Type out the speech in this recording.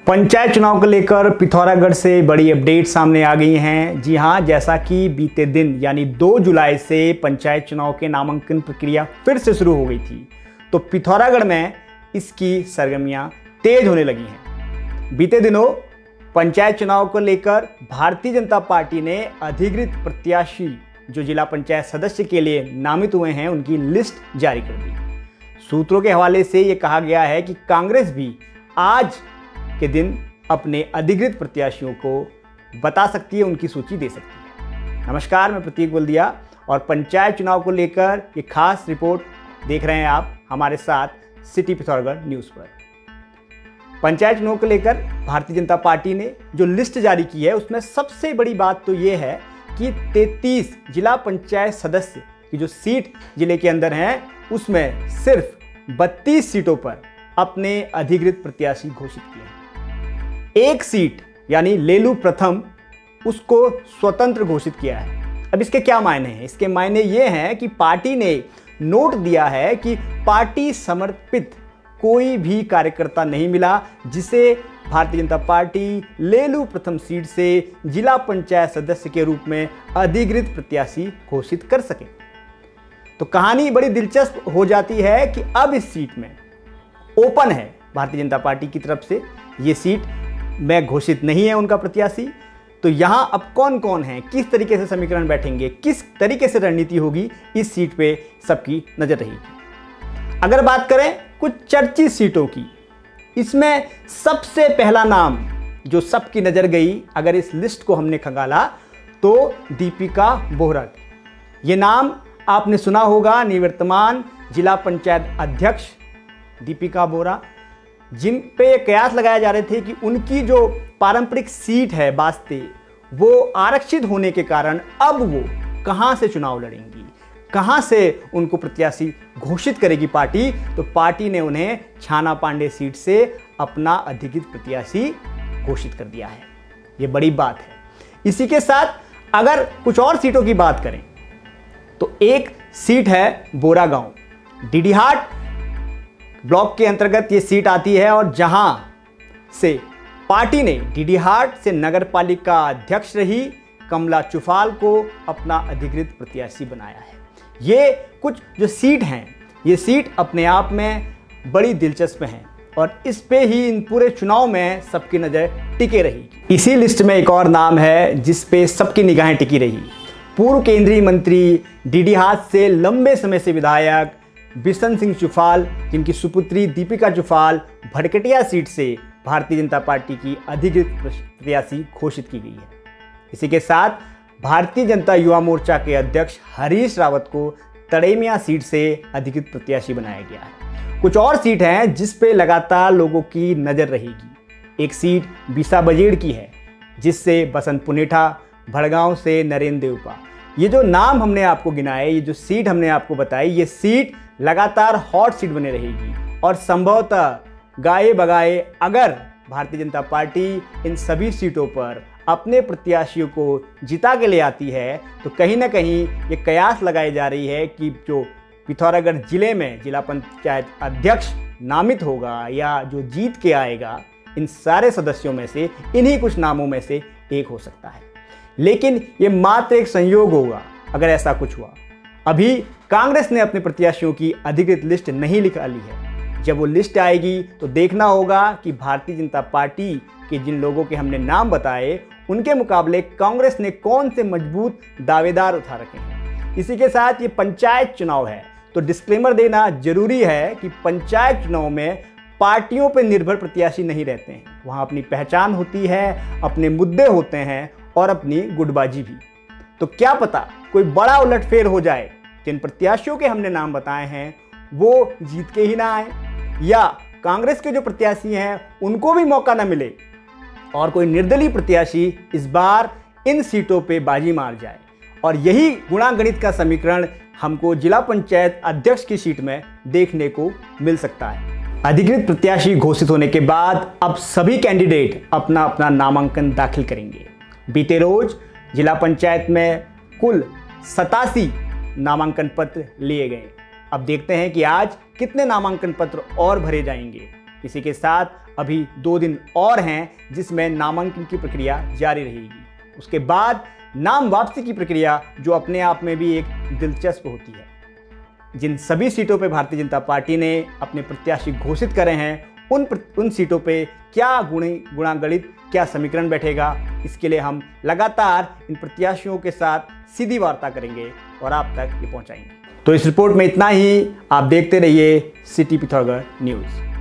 पंचायत चुनाव को लेकर पिथौरागढ़ से बड़ी अपडेट सामने आ गई हैं। जी हां, जैसा कि बीते दिन यानी 2 जुलाई से पंचायत चुनाव के नामांकन प्रक्रिया फिर से शुरू हो गई थी, तो पिथौरागढ़ में इसकी सरगर्मियां तेज होने लगी हैं। बीते दिनों पंचायत चुनाव को लेकर भारतीय जनता पार्टी ने अधिकृत प्रत्याशी जो जिला पंचायत सदस्य के लिए नामित हुए हैं उनकी लिस्ट जारी कर दी। सूत्रों के हवाले से ये कहा गया है कि कांग्रेस भी आज के दिन अपने अधिकृत प्रत्याशियों को बता सकती है, उनकी सूची दे सकती है। नमस्कार, मैं प्रतीक बोलदिया और पंचायत चुनाव को लेकर ये खास रिपोर्ट देख रहे हैं आप हमारे साथ सिटी पिथौरागढ़ न्यूज़ पर। पंचायत चुनाव को लेकर भारतीय जनता पार्टी ने जो लिस्ट जारी की है उसमें सबसे बड़ी बात तो ये है कि 33 जिला पंचायत सदस्य की जो सीट जिले के अंदर हैं उसमें सिर्फ 32 सीटों पर अपने अधिकृत प्रत्याशी घोषित किए हैं। एक सीट यानी लेलू प्रथम उसको स्वतंत्र घोषित किया है। अब इसके क्या मायने हैं? इसके मायने ये हैं कि पार्टी ने नोट दिया है कि पार्टी समर्पित कोई भी कार्यकर्ता नहीं मिला जिसे भारतीय जनता पार्टी लेलू प्रथम सीट से जिला पंचायत सदस्य के रूप में अधिकृत प्रत्याशी घोषित कर सके। तो कहानी बड़ी दिलचस्प हो जाती है कि अब इस सीट में ओपन है भारतीय जनता पार्टी की तरफ से, ये सीट में घोषित नहीं है उनका प्रत्याशी। तो यहां अब कौन कौन है, किस तरीके से समीकरण बैठेंगे, किस तरीके से रणनीति होगी, इस सीट पे सबकी नजर रहेगी। अगर बात करें कुछ चर्चित सीटों की, इसमें सबसे पहला नाम जो सबकी नजर गई, अगर इस लिस्ट को हमने खंगाला तो दीपिका बोहरा। ये नाम आपने सुना होगा, निवर्तमान जिला पंचायत अध्यक्ष दीपिका बोहरा, जिन पे कयास लगाए जा रहे थे कि उनकी जो पारंपरिक सीट है बास्ते, वो आरक्षित होने के कारण अब वो कहां से चुनाव लड़ेंगी, कहां से उनको प्रत्याशी घोषित करेगी पार्टी। तो पार्टी ने उन्हें छाना पांडे सीट से अपना अधिकृत प्रत्याशी घोषित कर दिया है। ये बड़ी बात है। इसी के साथ अगर कुछ और सीटों की बात करें तो एक सीट है बोरा गांव, डीडीहाट ब्लॉक के अंतर्गत ये सीट आती है और जहां से पार्टी ने डीडीहाट से नगरपालिका अध्यक्ष रही कमला चुफाल को अपना अधिकृत प्रत्याशी बनाया है। ये कुछ जो सीट हैं, ये सीट अपने आप में बड़ी दिलचस्प हैं और इस पे ही इन पूरे चुनाव में सबकी नज़र टिके रही। इसी लिस्ट में एक और नाम है जिस पे सबकी निगाहें टिकी रही। पूर्व केंद्रीय मंत्री, डीडीहाट से लंबे समय से विधायक बिशन सिंह चुफाल, जिनकी सुपुत्री दीपिका चुफाल भड़कटिया सीट से भारतीय जनता पार्टी की अधिकृत प्रत्याशी घोषित की गई है। इसी के साथ भारतीय जनता युवा मोर्चा के अध्यक्ष हरीश रावत को तड़ेमिया सीट से अधिकृत प्रत्याशी बनाया गया है। कुछ और सीट हैं जिस पे लगातार लोगों की नज़र रहेगी। एक सीट बीसा बजेड़ की है जिससे बसंत पुनेठा, भड़गांव से नरेंद्र देवपा। ये जो नाम हमने आपको गिनाए, ये जो सीट हमने आपको बताई, ये सीट लगातार हॉट सीट बने रहेगी और संभवतः गाए बगाए अगर भारतीय जनता पार्टी इन सभी सीटों पर अपने प्रत्याशियों को जिता के ले आती है तो कहीं ना कहीं ये कयास लगाई जा रही है कि जो पिथौरागढ़ जिले में जिला पंचायत अध्यक्ष नामित होगा या जो जीत के आएगा, इन सारे सदस्यों में से इन्हीं कुछ नामों में से एक हो सकता है। लेकिन ये मात्र एक संयोग होगा अगर ऐसा कुछ हुआ। अभी कांग्रेस ने अपने प्रत्याशियों की अधिकृत लिस्ट नहीं निकाली है। जब वो लिस्ट आएगी तो देखना होगा कि भारतीय जनता पार्टी के जिन लोगों के हमने नाम बताए उनके मुकाबले कांग्रेस ने कौन से मजबूत दावेदार उठा रखे हैं। इसी के साथ ये पंचायत चुनाव है तो डिस्क्लेमर देना जरूरी है कि पंचायत चुनाव में पार्टियों पर निर्भर प्रत्याशी नहीं रहते हैं। वहाँ अपनी पहचान होती है, अपने मुद्दे होते हैं और अपनी गुटबाजी भी। तो क्या पता कोई बड़ा उलटफेर हो जाए, जिन प्रत्याशियों के हमने नाम बताए हैं वो जीत के ही ना आए या कांग्रेस के जो प्रत्याशी हैं उनको भी मौका ना मिले और कोई निर्दलीय प्रत्याशी इस बार इन सीटों पे बाजी मार जाए। और यही गुणागणित का समीकरण हमको जिला पंचायत अध्यक्ष की सीट में देखने को मिल सकता है। अधिकृत प्रत्याशी घोषित होने के बाद अब सभी कैंडिडेट अपना अपना नामांकन दाखिल करेंगे। बीते रोज जिला पंचायत में कुल 87 नामांकन पत्र लिए गए। अब देखते हैं कि आज कितने नामांकन पत्र और भरे जाएंगे। इसी के साथ अभी 2 दिन और हैं जिसमें नामांकन की प्रक्रिया जारी रहेगी। उसके बाद नाम वापसी की प्रक्रिया, जो अपने आप में भी एक दिलचस्प होती है। जिन सभी सीटों पर भारतीय जनता पार्टी ने अपने प्रत्याशी घोषित करे हैं, उन सीटों पे क्या गुणागणित, क्या समीकरण बैठेगा, इसके लिए हम लगातार इन प्रत्याशियों के साथ सीधी वार्ता करेंगे और आप तक ये पहुंचाएंगे। तो इस रिपोर्ट में इतना ही। आप देखते रहिए सिटी पिथौरागढ़ न्यूज़।